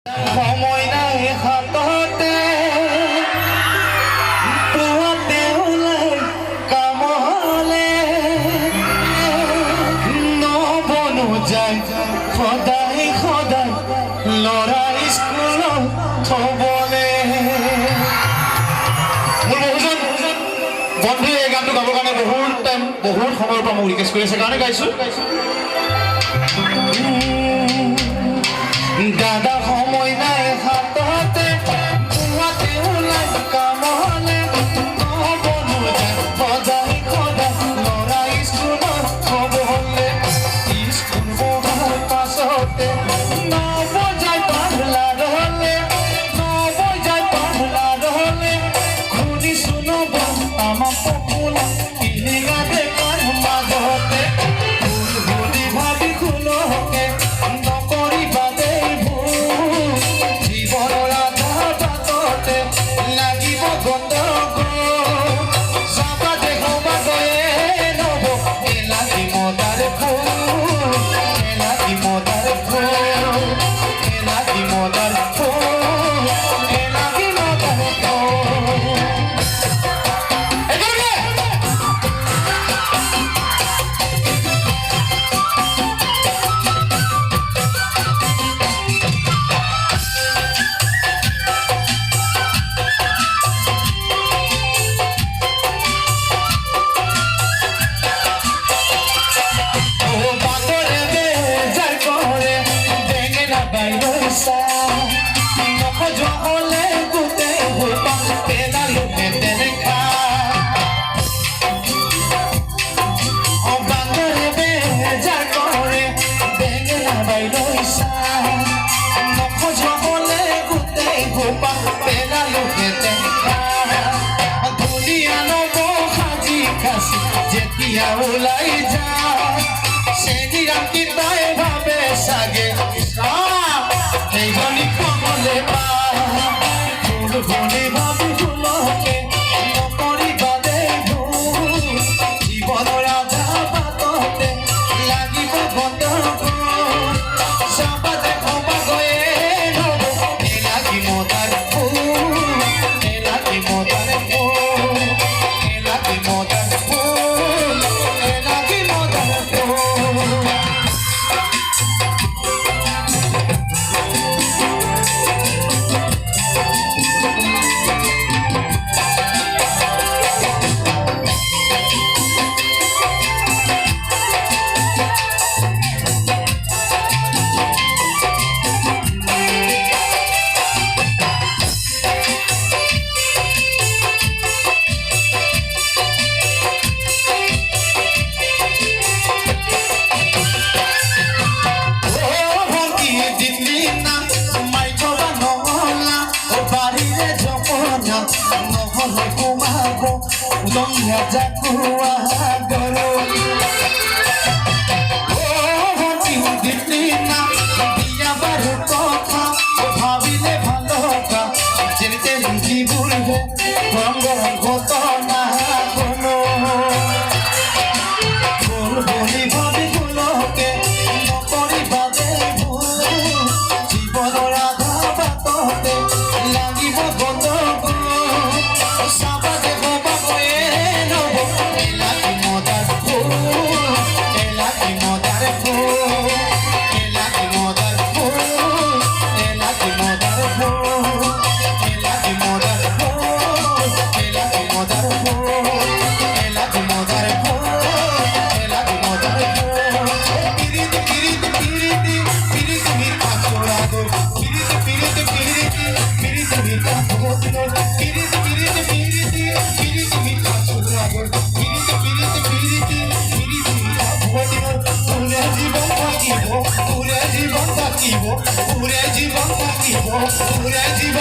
সময় নাই হাততে পুৱাতে ওলাই কামলে নবনো যায় সদায় সদায় ল'ৰা স্কুলত থবলে। মোৰ বহুজন বন্ধুৱে এই গানটো গাবৰ কাৰণে বহুত সময়ৰ পৰা মোক ৰিকুৱেষ্ট কৰি আছে কাৰণে গাইছোঁ। দাদা সময় নাই হাততে পুৱাতে ওলাই কামলে নবনো যায় সদায় সদায় ল'ৰা স্কুলত থবলে। স্কুল বহাৰ পাছতে নবজায় পাহলা ৰলে শুনিছোঁ নব আমাৰ পপুলা পিলিঙা বেকাৰ মাজতে ভুল বুলি ভাবি শুনকে নকৰিবা দেই ভুল জীৱনৰ আধা বাটতে লাগিব গণ্ডগোল যাবা দেখবা গৈয়ে নব লাগিব তাৰ ফুল লাগিব তাৰ ফুল লাগিব তাৰ ফুল লাগিব তাৰ ফুল। যেতিয়া ওলাই যায় সেদিন কি তাই ভাবে চাগে সেইজনী কমলে ভুল বুলি ভাবি ভুলকে নকৰিবা দেই ভুল জীৱনৰ আধা বাটতে লাগিব গণ্ডগোল যাবা দেখবা গৈয়ে নব লাগিব তাৰ ফুল লাগিব তাৰ ফুল লাগিব তাৰ ফুল লাগিব তাৰ ফুল। Udomia jakuwa goro hoti udilina dia baru kotha bhabile bhaloka jete rinji bulbe gongorong ঘটনা কোনো ভুল বলি ভাবি ভুলকে নকৰিবা দেই ভুল জীৱনৰ আধা বাটতে লাগিব গণ্ডগোল যাবা দেখবা গৈয়ে নব লাগিব তাৰ ফুল লাগিব তাৰ ফুল লাগিব তাৰ ফুল লাগিব তাৰ ফুল লাগিব তাৰ ফুল লাগিব তাৰ ফুল লাগিব তাৰ ফুল লাগিব তাৰ ফুল। পিৰিতি পিৰিতি পিৰিতি পিৰিতি মিঠা চোৰা গো পিৰিতি পিৰিতি পিৰিতি পিৰিতি মিঠা ভগতিনো পিৰিতি পিৰিতি পিৰিতি পিৰিতি মিঠা চোৰা গো পিৰিতি পিৰিতি পিৰিতি পিৰিতি মিঠা ভগতিনো পুৰে জীৱন থাকিব পুৰে জীৱন থাকিব পুৰে জীৱন থাকিব পুৰে জীৱন